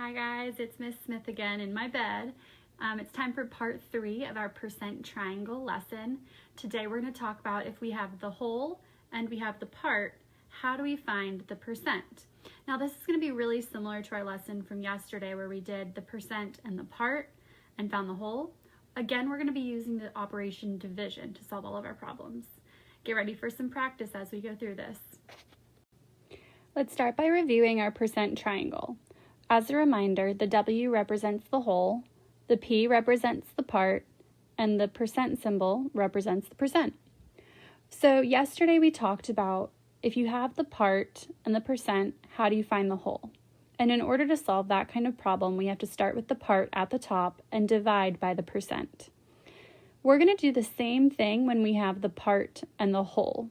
Hi guys, it's Miss Smith again in my bed. It's time for part 3 of our percent triangle lesson. Today we're going to talk about if we have the whole and we have the part, how do we find the percent? Now this is going to be really similar to our lesson from yesterday where we did the percent and the part and found the whole. Again, we're going to be using the operation division to solve all of our problems. Get ready for some practice as we go through this. Let's start by reviewing our percent triangle. As a reminder, the W represents the whole, the P represents the part, and the percent symbol represents the percent. So yesterday we talked about if you have the part and the percent, how do you find the whole? And in order to solve that kind of problem, we have to start with the part at the top and divide by the percent. We're going to do the same thing when we have the part and the whole.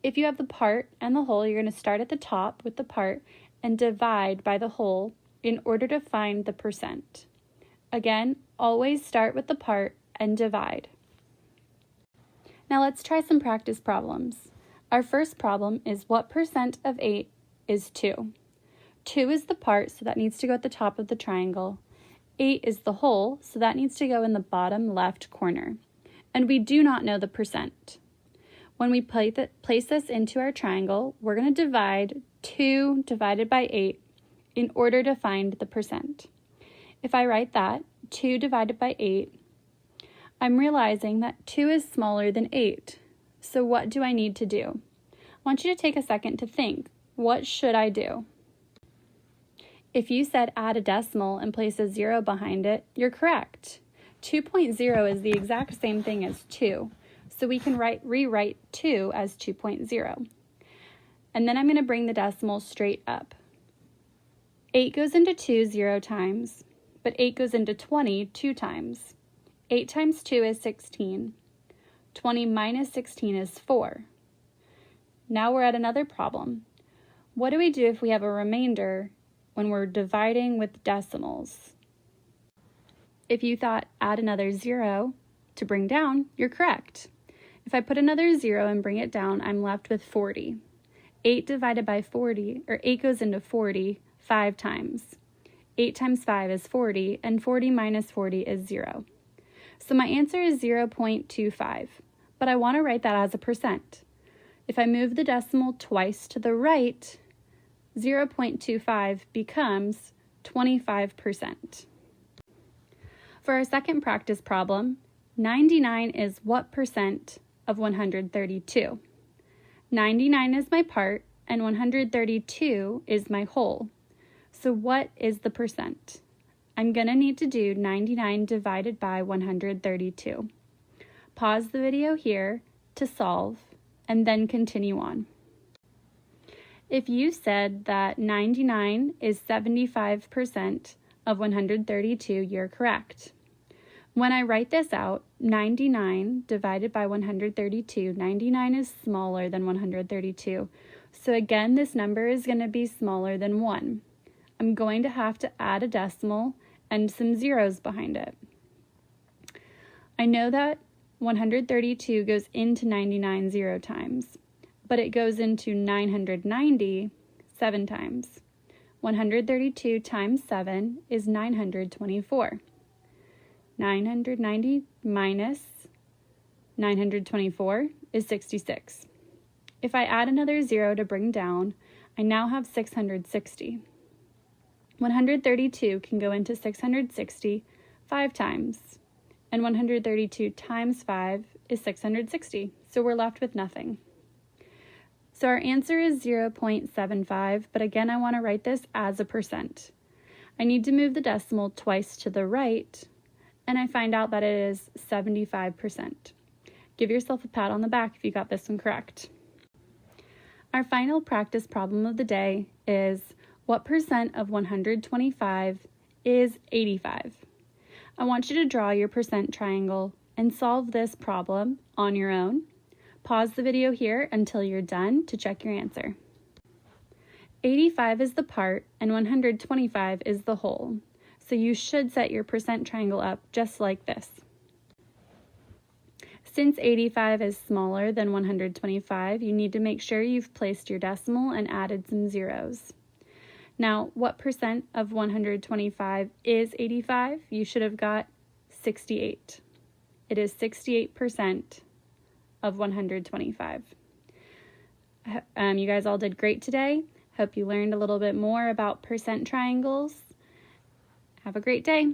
If you have the part and the whole, you're going to start at the top with the part and divide by the whole in order to find the percent. Again, always start with the part and divide. Now let's try some practice problems. Our first problem is what percent of 8 is 2? 2 is the part, so that needs to go at the top of the triangle. 8 is the whole, so that needs to go in the bottom left corner. And we do not know the percent. When we place this into our triangle, we're going to divide 2 divided by 8 in order to find the percent. If I write that, 2 divided by 8, I'm realizing that 2 is smaller than 8. So what do I need to do? I want you to take a second to think, what should I do? If you said add a decimal and place a 0 behind it, you're correct. 2.0 is the exact same thing as 2. So we can rewrite 2 as 2.0. And then I'm going to bring the decimal straight up. 8 goes into 2 0 times, but 8 goes into 20 2 times. 8 times 2 is 16. 20 minus 16 is 4. Now we're at another problem. What do we do if we have a remainder when we're dividing with decimals? If you thought add another 0 to bring down, you're correct. If I put another 0 and bring it down, I'm left with 40. 8 divided by 40, or 8 goes into 40 5 times. 8 times 5 is 40, and 40 minus 40 is 0. So my answer is 0.25, but I want to write that as a percent. If I move the decimal twice to the right, 0.25 becomes 25%. For our second practice problem, 99 is what percent of 132? 99 is my part, and 132 is my whole. So what is the percent? I'm going to need to do 99 divided by 132. Pause the video here to solve, and then continue on. If you said that 99 is 75% of 132, you're correct. When I write this out, 99 divided by 132, 99 is smaller than 132. So again, this number is going to be smaller than 1. I'm going to have to add a decimal and some zeros behind it. I know that 132 goes into 99 0 times, but it goes into 990 7 times. 132 times 7 is 924. 990 minus 924 is 66. If I add another 0 to bring down, I now have 660. 132 can go into 660 5 times, and 132 times 5 is 660, so we're left with nothing. So our answer is 0.75, but again I want to write this as a percent. I need to move the decimal twice to the right, and I find out that it is 75%. Give yourself a pat on the back if you got this one correct. Our final practice problem of the day is what percent of 125 is 85? I want you to draw your percent triangle and solve this problem on your own. Pause the video here until you're done to check your answer. 85 is the part and 125 is the whole. So you should set your percent triangle up just like this. Since 85 is smaller than 125, you need to make sure you've placed your decimal and added some zeros. Now, what percent of 125 is 85? You should have got 68. It is 68% of 125. You guys all did great today. Hope you learned a little bit more about percent triangles. Have a great day.